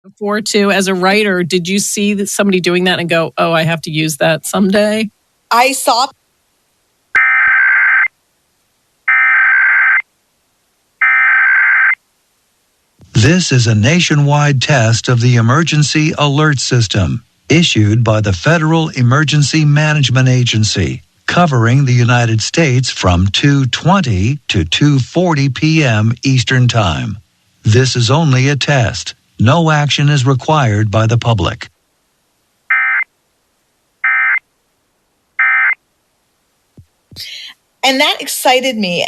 Before too, as a writer, did you see that somebody doing that and go, "Oh, I have to use that someday"? I saw This is a nationwide test of the Emergency Alert System, issued by the Federal Emergency Management Agency, covering the United States from 2:20 to 2:40 p.m. Eastern Time. This is only a test. No action is required by the public. and that excited me,